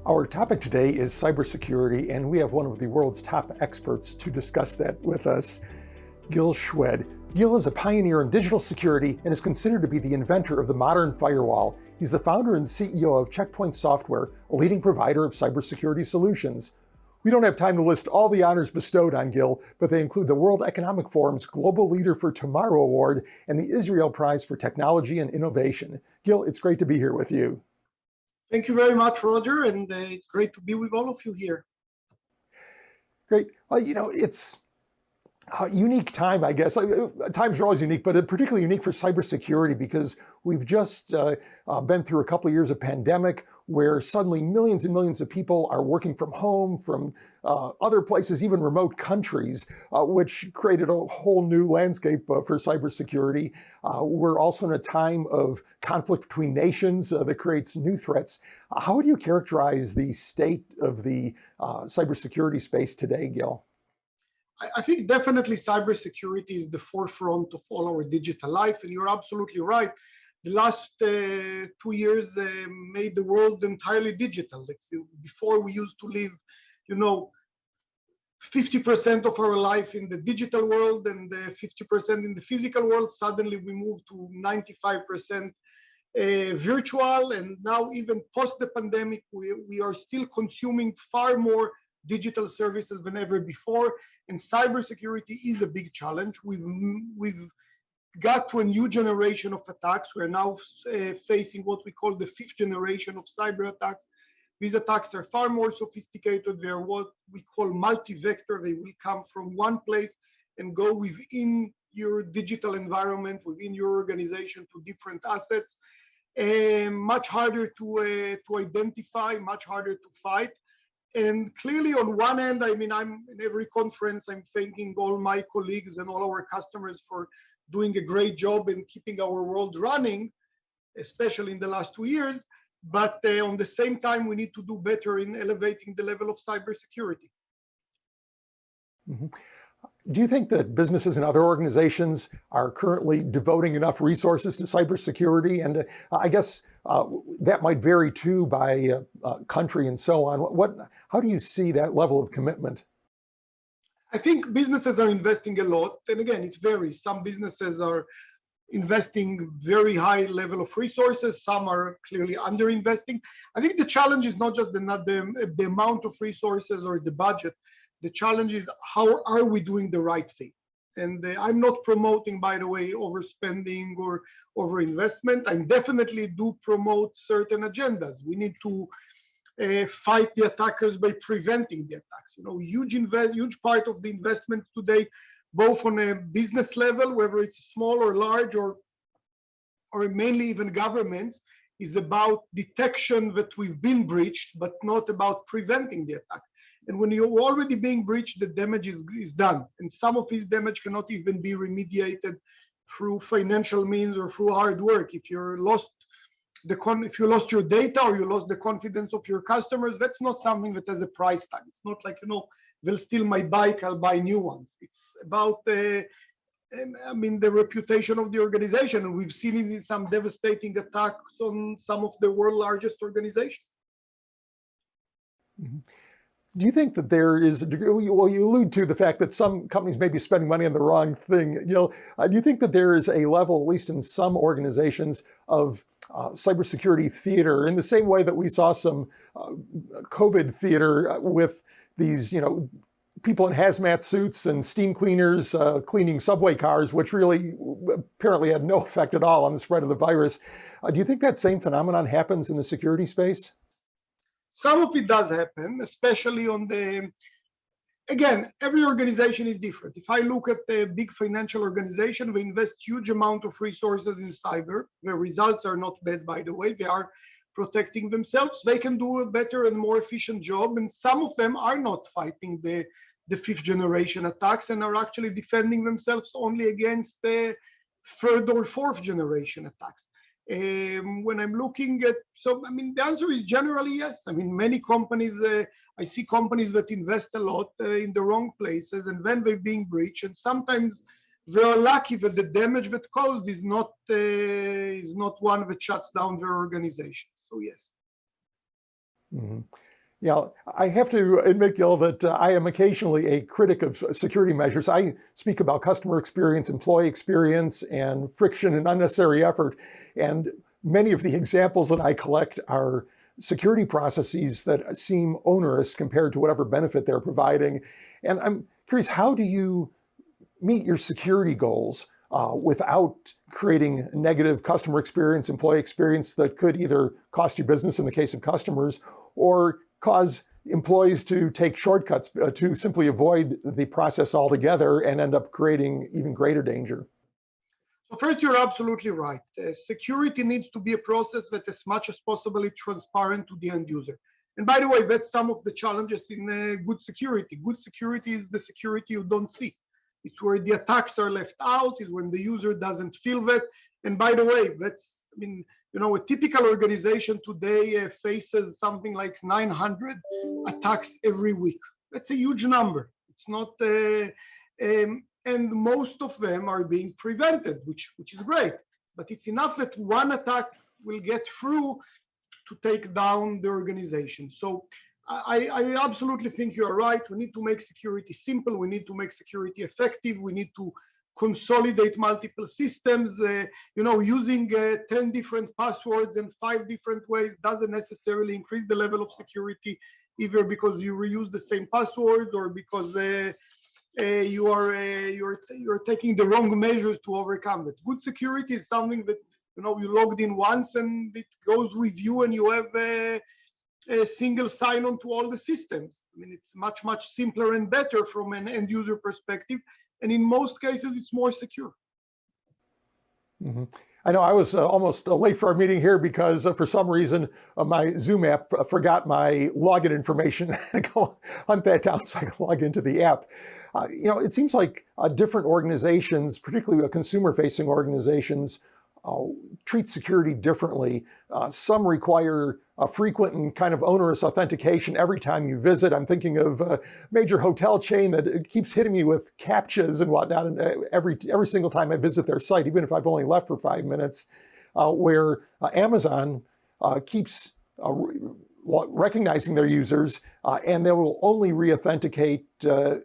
Our topic today is cybersecurity, and we have one of the world's top experts to discuss that with us, Shwed. Gil is a pioneer in digital security and is considered to be the inventor of the modern firewall. He's the founder and CEO of Checkpoint Software, a leading provider of cybersecurity solutions. We don't have time to list all the honors bestowed on Gil, but they include the World Economic Forum's Global Leader for Tomorrow Award and the Israel Prize for Technology and Innovation. Gil, it's great to be here with you. Thank you very much, Roger, and it's great to be with all of you here. Great. Well, it's a unique time, I guess. Times are always unique, but particularly unique for cybersecurity because we've just been through a couple of years of pandemic where suddenly millions and millions of people are working from home, from other places, even remote countries, which created a whole new landscape for cybersecurity. We're also in a time of conflict between nations that creates new threats. How would you characterize the state of the cybersecurity space today, Gil? I think definitely cybersecurity is the forefront of all our digital life, and you're absolutely right. The last 2 years made the world entirely digital. Before we used to live, 50% of our life in the digital world and 50% in the physical world. Suddenly we moved to 95% virtual, and now even post the pandemic, we are still consuming far more digital services than ever before, and cybersecurity is a big challenge. We've got to a new generation of attacks. We're now facing what we call the 5th generation of cyber attacks. These attacks are far more sophisticated. They are what we call multi-vector. They will come from one place and go within your digital environment, within your organization, to different assets. Much harder to identify, much harder to fight. And clearly, on one end, I'm in every conference, I'm thanking all my colleagues and all our customers for doing a great job in keeping our world running, especially in the last 2 years. But on the same time, we need to do better in elevating the level of cybersecurity. Mm-hmm. Do you think that businesses and other organizations are currently devoting enough resources to cybersecurity? And I guess that might vary too by country and so on. How do you see that level of commitment? I think businesses are investing a lot. And again, it varies. Some businesses are investing very high level of resources. Some are clearly underinvesting. I think the challenge is not just the amount of resources or the budget. The challenge is how are we doing the right thing? And I'm not promoting, by the way, overspending or overinvestment. I definitely do promote certain agendas. We need to fight the attackers by preventing the attacks. Huge part of the investment today, both on a business level, whether it's small or large, or mainly even governments, is about detection that we've been breached, but not about preventing the attack. And when you're already being breached, the damage is done. And some of this damage cannot even be remediated through financial means or through hard work. If you lost your data or you lost the confidence of your customers, that's not something that has a price tag. It's not like, they'll steal my bike, I'll buy new ones. It's about the reputation of the organization. And we've seen some devastating attacks on some of the world's largest organizations. Mm-hmm. Do you think that there is a degree, well, you allude to the fact that some companies may be spending money on the wrong thing. Do you think that there is a level, at least in some organizations, of cybersecurity theater in the same way that we saw some COVID theater with these, people in hazmat suits and steam cleaners cleaning subway cars, which really apparently had no effect at all on the spread of the virus. Do you think that same phenomenon happens in the security space? Some of it does happen, especially again, every organization is different. If I look at a big financial organization, we invest huge amount of resources in cyber. The results are not bad, by the way. They are protecting themselves. They can do a better and more efficient job. And some of them are not fighting the 5th generation attacks and are actually defending themselves only against the 3rd or 4th generation attacks. When I'm looking at, the answer is generally yes. Many companies, I see companies that invest a lot in the wrong places, and then they're being breached. And sometimes they are lucky that the damage that caused is not one that shuts down their organization. So yes. Mm-hmm. I have to admit, Gil, that I am occasionally a critic of security measures. I speak about customer experience, employee experience, and friction and unnecessary effort. And many of the examples that I collect are security processes that seem onerous compared to whatever benefit they're providing. And I'm curious, how do you meet your security goals without creating negative customer experience, employee experience that could either cost you business in the case of customers or cause employees to take shortcuts to simply avoid the process altogether and end up creating even greater danger? So first, you're absolutely right. Security needs to be a process that as much as possible is transparent to the end user. And by the way, that's some of the challenges in good security. Good security is the security you don't see. It's where the attacks are left out, is when the user doesn't feel that. And by the way, that's, a typical organization today faces something like 900 attacks every week. That's a huge number. It's not, and most of them are being prevented, which is great. But it's enough that one attack will get through to take down the organization. So I absolutely think you're right. We need to make security simple. We need to make security effective. We need to consolidate multiple systems. Using 10 different passwords and 5 different ways doesn't necessarily increase the level of security, either because you reuse the same password or because you're taking the wrong measures to overcome it. Good security is something that you logged in once and it goes with you, and you have a single sign-on to all the systems. It's much simpler and better from an end user perspective, and in most cases, it's more secure. Mm-hmm. I know I was almost late for our meeting here because for some reason my Zoom app forgot my login information. I go hunt that down so I can log into the app. It seems like different organizations, particularly consumer-facing organizations, treat security differently. Some require a frequent and kind of onerous authentication every time you visit. I'm thinking of a major hotel chain that keeps hitting me with CAPTCHAs and whatnot, and every single time I visit their site, even if I've only left for 5 minutes, where Amazon keeps recognizing their users, and they will only re-authenticate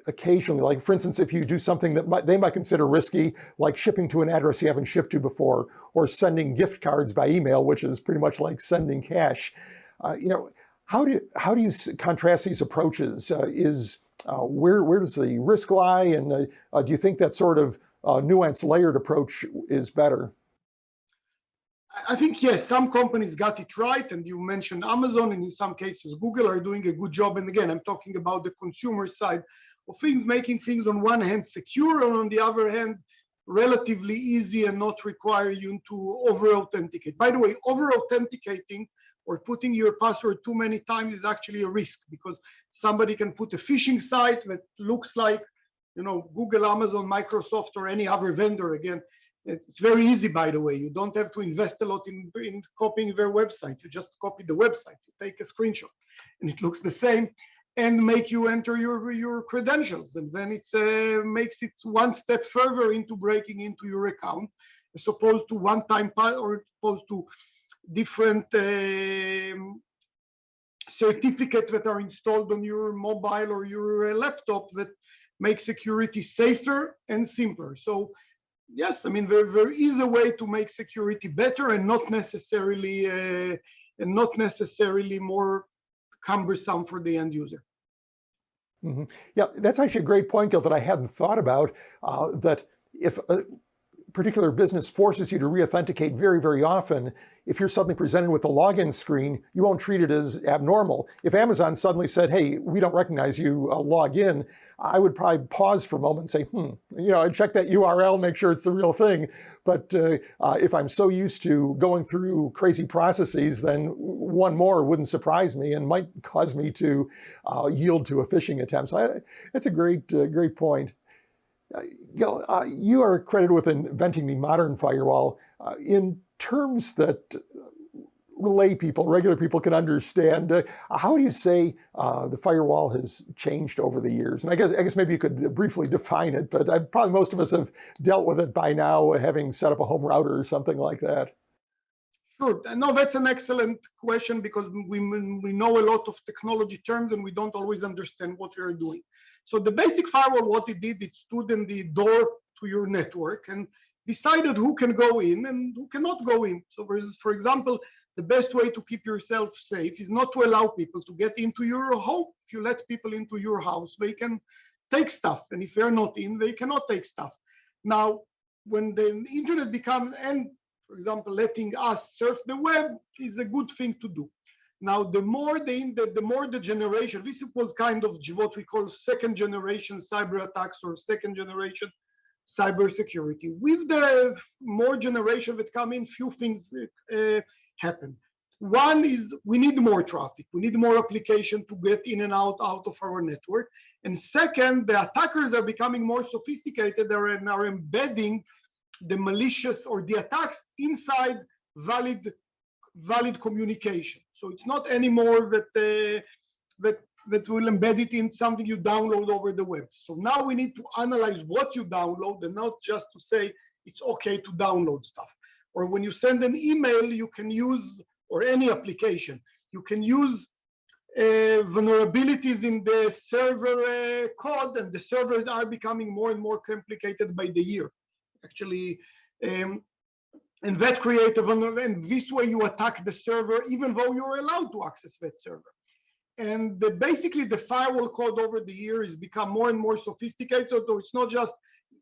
occasionally. Like, for instance, if you do something that they might consider risky, like shipping to an address you haven't shipped to before, or sending gift cards by email, which is pretty much like sending cash. How do you contrast these approaches? Where does the risk lie, and do you think that sort of nuanced, layered approach is better? I think, yes, some companies got it right, and you mentioned Amazon, and in some cases Google are doing a good job. And again, I'm talking about the consumer side of things, making things on one hand secure, and on the other hand relatively easy and not require you to over-authenticate. By the way, over-authenticating or putting your password too many times is actually a risk, because somebody can put a phishing site that looks like Google, Amazon, Microsoft, or any other vendor. Again, it's very easy, by the way. You don't have to invest a lot in copying their website. You just copy the website, you take a screenshot, and it looks the same, and make you enter your credentials. And then it makes it one step further into breaking into your account, as opposed to one-time or opposed to different certificates that are installed on your mobile or your laptop that make security safer and simpler. So yes, there is a way to make security better and not necessarily more cumbersome for the end user. Mm-hmm. Yeah, that's actually a great point, Gil, that I hadn't thought about, that if a particular business forces you to re-authenticate very, very often, if you're suddenly presented with a login screen, you won't treat it as abnormal. If Amazon suddenly said, hey, we don't recognize you, log in, I would probably pause for a moment and say, I'd check that URL, make sure it's the real thing. But if I'm so used to going through crazy processes, then one more wouldn't surprise me and might cause me to yield to a phishing attempt. So that's a great point. Gil, you are credited with inventing the modern firewall in terms that regular people can understand. How do you say the firewall has changed over the years? And I guess maybe you could briefly define it, but probably most of us have dealt with it by now, having set up a home router or something like that. Sure. No, that's an excellent question because we know a lot of technology terms and we don't always understand what we are doing. So the basic firewall, what it did, it stood in the door to your network and decided who can go in and who cannot go in. So for example, the best way to keep yourself safe is not to allow people to get into your home. If you let people into your house, they can take stuff. And if they're not in, they cannot take stuff. Now, when the internet becomes, and for example, letting us surf the web is a good thing to do. Now, the more the generation, this was kind of what we call second generation cyber attacks or second generation cybersecurity. With the more generation that come in, few things happen. One is we need more traffic. We need more application to get in and out of our network. And second, the attackers are becoming more sophisticated and are embedding the malicious or the attacks inside valid communication. So it's not anymore that will embed it in something you download over the web. So now we need to analyze what you download and not just to say it's okay to download stuff. Or when you send an email, you can use, or any application, you can use vulnerabilities in the server code, and the servers are becoming more and more complicated by the year. Actually, and that creates a vulnerability, and this way you attack the server even though you're allowed to access that server. And basically the firewall code over the years become more and more sophisticated. So it's not just,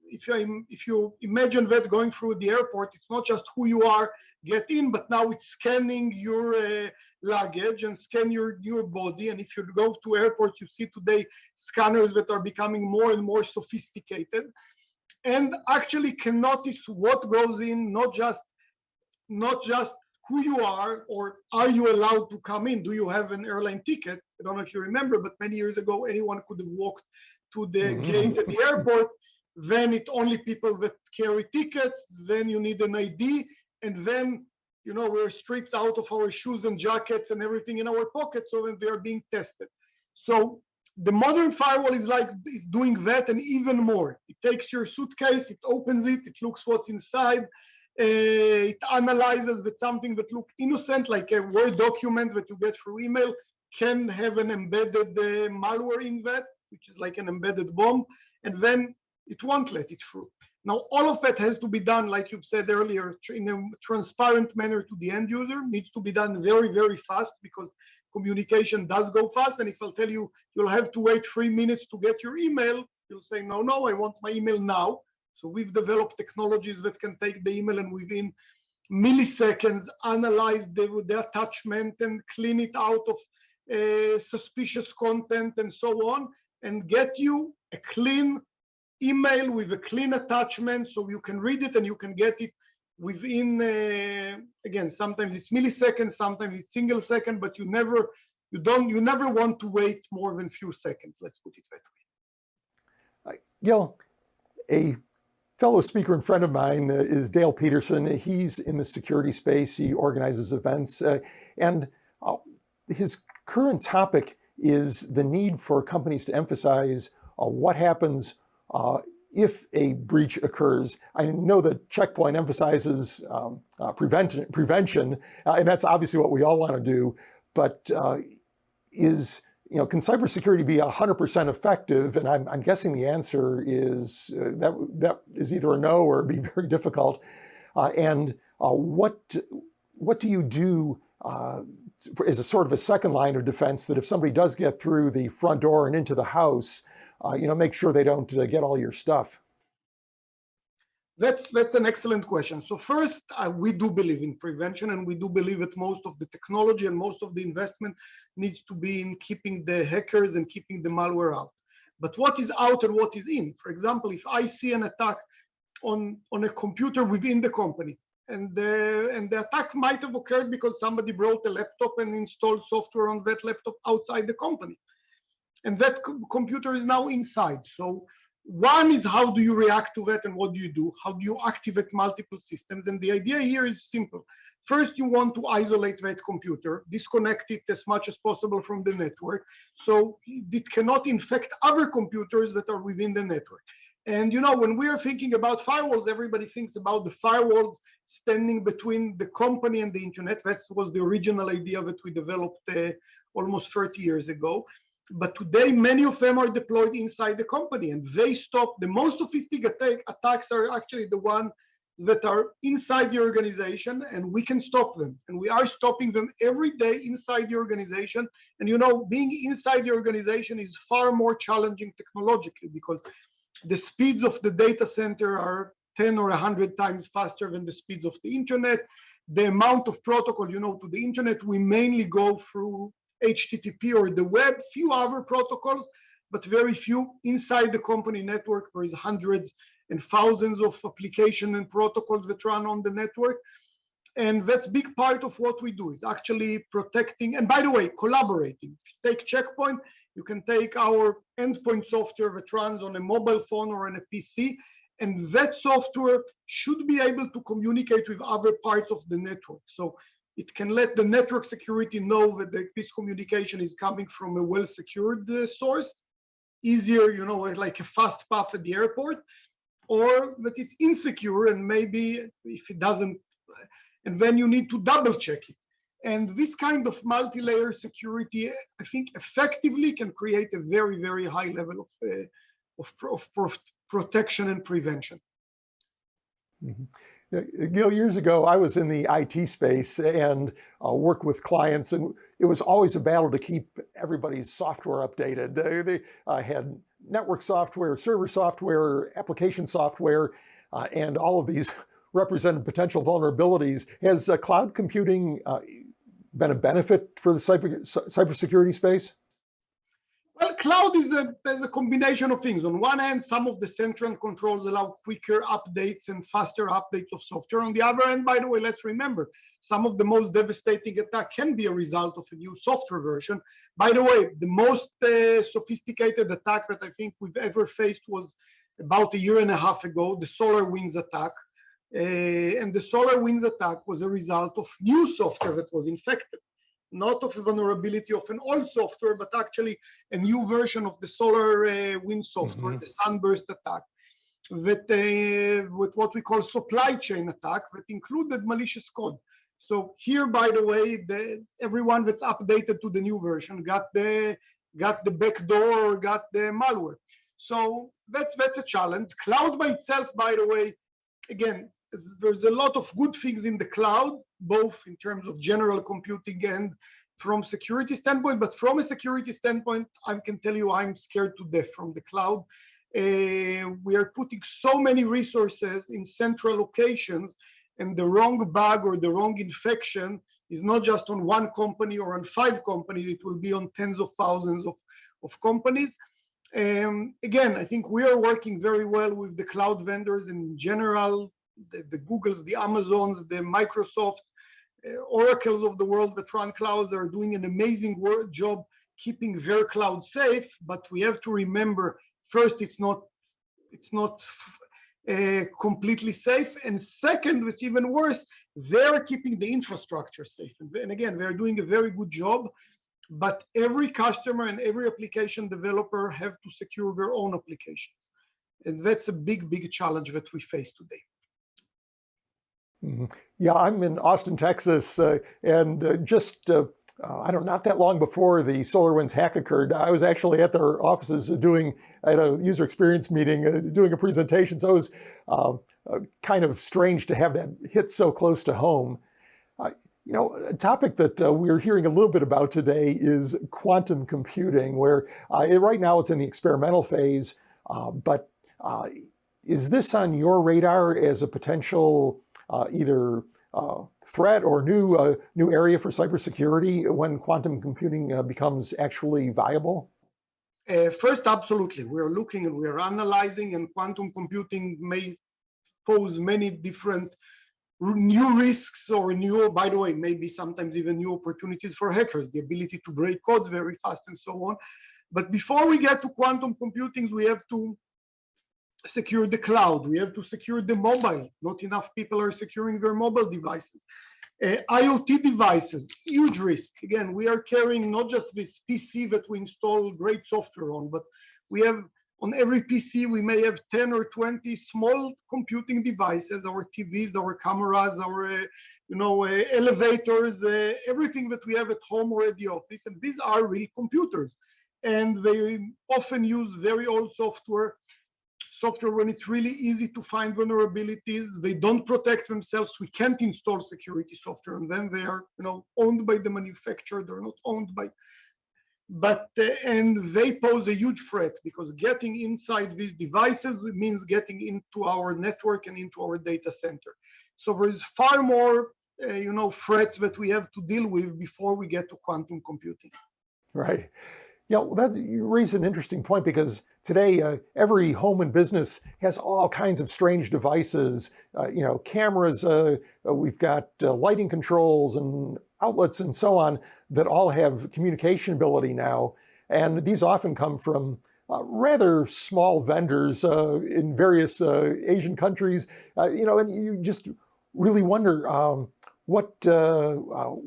if you imagine that going through the airport, it's not just who you are, get in, but now it's scanning your luggage and scan your body. And if you go to airports, you see today scanners that are becoming more and more sophisticated and actually can notice what goes in, not just who you are, or are you allowed to come in? Do you have an airline ticket? I don't know if you remember, but many years ago, anyone could have walked to the gate at the airport. Then it only people that carry tickets. Then you need an ID. And then, you know, we're stripped out of our shoes and jackets and everything in our pockets, so that they are being tested. So the modern firewall is doing that and even more. It takes your suitcase, it opens it, it looks what's inside. It analyzes that something that looks innocent, like a Word document that you get through email, can have an embedded malware in that, which is like an embedded bomb, and then it won't let it through. Now, all of that has to be done, like you've said earlier, in a transparent manner to the end user. Needs to be done very, very fast because communication does go fast. And if I'll tell you, you'll have to wait 3 minutes to get your email, you'll say, no, I want my email now. So we've developed technologies that can take the email and within milliseconds analyze the attachment and clean it out of suspicious content and so on, and get you a clean email with a clean attachment so you can read it and you can get it within, again, sometimes it's milliseconds, sometimes it's single second, but you never want to wait more than few seconds. Let's put it that way. Gil, a fellow speaker and friend of mine is Dale Peterson. He's in the security space. He organizes events. And his current topic is the need for companies to emphasize what happens if a breach occurs. I know that Check Point emphasizes prevention, and that's obviously what we all want to do, but can cybersecurity be 100% effective? And I'm guessing the answer is that is either a no or be very difficult. And what do you do as a sort of a second line of defense, that if somebody does get through the front door and into the house, make sure they don't get all your stuff? That's an excellent question. So first, we do believe in prevention, and we do believe that most of the technology and most of the investment needs to be in keeping the hackers and keeping the malware out. But what is out and what is in? For example, if I see an attack on a computer within the company, and the attack might have occurred because somebody brought a laptop and installed software on that laptop outside the company, and that computer is now inside. So one is, how do you react to that and what do you do? How do you activate multiple systems? And the idea here is simple. First, you want to isolate that computer, disconnect it as much as possible from the network, so it cannot infect other computers that are within the network. And when we are thinking about firewalls, everybody thinks about the firewalls standing between the company and the internet. That was the original idea that we developed almost 30 years ago. But today, many of them are deployed inside the company, and they stop. The most sophisticated attacks are actually the ones that are inside the organization, and we can stop them. And we are stopping them every day inside the organization. And being inside the organization is far more challenging technologically, because the speeds of the data center are 10 or 100 times faster than the speeds of the internet. The amount of protocol, to the internet, we mainly go through HTTP or the web, few other protocols, but very few inside the company network. There is hundreds and thousands of applications and protocols that run on the network. And that's a big part of what we do, is actually protecting, and by the way, collaborating. If you take Checkpoint, you can take our endpoint software that runs on a mobile phone or on a PC, and that software should be able to communicate with other parts of the network. So it can let the network security know that this communication is coming from a well-secured source, easier, like a fast path at the airport, or that it's insecure, and maybe if it doesn't, and then you need to double check it. And this kind of multi-layer security, I think, effectively can create a very, very high level of protection and prevention. Mm-hmm. Gil, years ago, I was in the IT space and worked with clients, and it was always a battle to keep everybody's software updated. They had network software, server software, application software, and all of these represented potential vulnerabilities. Has cloud computing been a benefit for the cybersecurity space? Well, cloud is a combination of things. On one hand, some of the central controls allow quicker updates and faster updates of software. On the other hand, by the way, let's remember, some of the most devastating attack can be a result of a new software version. By the way, the most sophisticated attack that I think we've ever faced was about 1.5 years ago, the SolarWinds attack. And the SolarWinds attack was a result of new software that was infected. Not of a vulnerability of an old software, but actually a new version of the SolarWinds software, the Sunburst attack, that with what we call supply chain attack, that included malicious code. So here, by the way, everyone that's updated to the new version got the backdoor or got the malware. So that's a challenge. Cloud by itself, by the way, again, there's a lot of good things in the cloud, both in terms of general computing and from security standpoint. But from a security standpoint, I can tell you I'm scared to death from the cloud. We are putting so many resources in central locations, and the wrong bug or the wrong infection is not just on one company or on 5 companies, it will be on tens of thousands of companies. Again, I think we are working very well with the cloud vendors in general, the Googles, the Amazons, the Microsoft, Oracles of the world that run clouds are doing an amazing job keeping their cloud safe. But we have to remember, first, it's not completely safe, and second, which is even worse, they're keeping the infrastructure safe. And again, they're doing a very good job. But every customer and every application developer have to secure their own applications, and that's a big, big challenge that we face today. Mm-hmm. Yeah, I'm in Austin, Texas, and just not that long before the SolarWinds hack occurred, I was actually at their offices at a user experience meeting, doing a presentation. So it was kind of strange to have that hit so close to home. A topic that we're hearing a little bit about today is quantum computing, where right now it's in the experimental phase, but is this on your radar as a potential either threat or new area for cybersecurity when quantum computing becomes actually viable? First, absolutely. We are looking and we are analyzing, and quantum computing may pose many different new risks or by the way, maybe sometimes even new opportunities for hackers, the ability to break code very fast and so on. But before we get to quantum computing, we have to secure the cloud. We have to secure the mobile. Not enough people are securing their mobile devices. IoT devices, huge risk. Again, we are carrying not just this PC that we install great software on, but we have On every PC, we may have 10 or 20 small computing devices, our TVs, our cameras, our elevators, everything that we have at home or at the office. And these are real computers. And they often use very old software when it's really easy to find vulnerabilities. They don't protect themselves. We can't install security software on them. They are owned by the manufacturer. They're not owned by, and they pose a huge threat, because getting inside these devices means getting into our network and into our data center. So there's far more threats that we have to deal with before we get to quantum computing. Right. Yeah, well, you raise an interesting point, because today every home and business has all kinds of strange devices, cameras, we've got lighting controls and outlets and so on that all have communication ability now. And these often come from rather small vendors in various Asian countries, and you just really wonder what the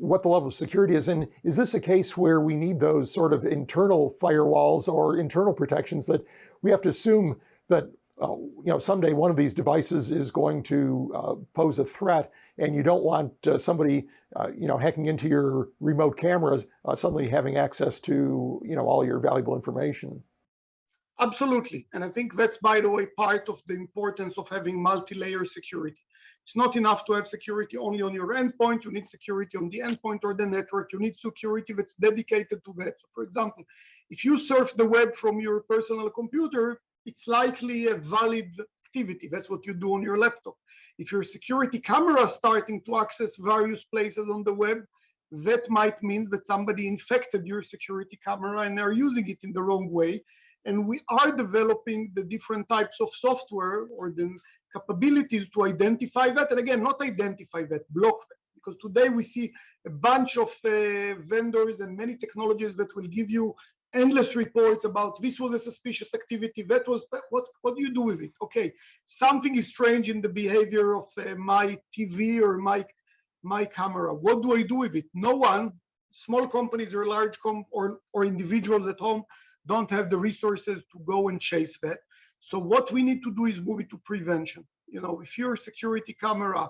level of security is. And is this a case where we need those sort of internal firewalls or internal protections that we have to assume that someday one of these devices is going to pose a threat, and you don't want somebody hacking into your remote cameras suddenly having access to all your valuable information? Absolutely. And I think that's, by the way, part of the importance of having multi-layer security. It's not enough to have security only on your endpoint. You need security on the endpoint or the network. You need security that's dedicated to that. So, for example, if you surf the web from your personal computer, it's likely a valid activity. That's what you do on your laptop. If your security camera is starting to access various places on the web, that might mean that somebody infected your security camera and they're using it in the wrong way. And we are developing the different types of software or the capabilities to identify that. And again, not identify that, block that. Because today we see a bunch of vendors and many technologies that will give you endless reports about this was a suspicious activity, that was, what do you do with it? Okay, something is strange in the behavior of my TV or my camera. What do I do with it? No one, small companies or large or individuals at home don't have the resources to go and chase that. So what we need to do is move it to prevention. If your security camera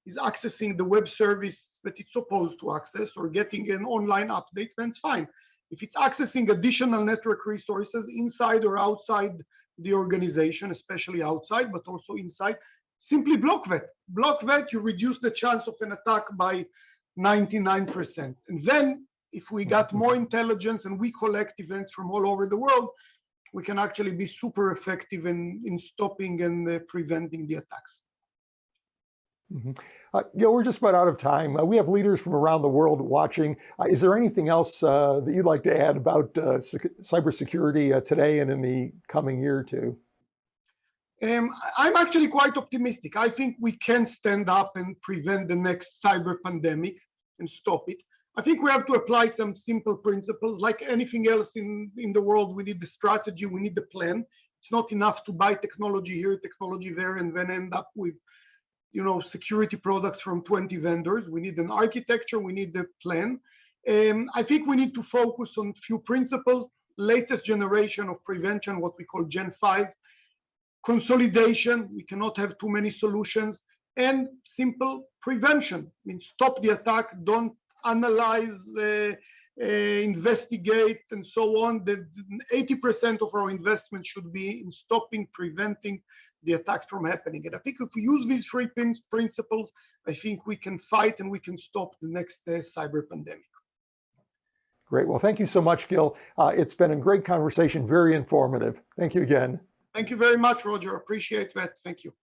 is accessing the web service that it's supposed to access or getting an online update, then it's fine. If it's accessing additional network resources inside or outside the organization, especially outside, but also inside, simply block that. Block that, you reduce the chance of an attack by 99%. And then if we got more intelligence and we collect events from all over the world, we can actually be super effective in stopping and preventing the attacks. Mm-hmm. We're just about out of time. We have leaders from around the world watching. Is there anything else that you'd like to add about cybersecurity today and in the coming year or two? I'm actually quite optimistic. I think we can stand up and prevent the next cyber pandemic and stop it. I think we have to apply some simple principles. Like anything else in the world, we need the strategy, we need the plan. It's not enough to buy technology here, technology there, and then end up with security products from 20 vendors. We need an architecture, we need the plan. I think we need to focus on a few principles. Latest generation of prevention, what we call Gen 5. Consolidation, we cannot have too many solutions. And simple prevention, stop the attack, don't analyze, investigate, and so on. That 80% of our investment should be in stopping, preventing the attacks from happening. And I think if we use these three principles, I think we can fight and we can stop the next cyber pandemic. Great. Well, thank you so much, Gil. It's been a great conversation, very informative. Thank you again. Thank you very much, Roger. Appreciate that. Thank you.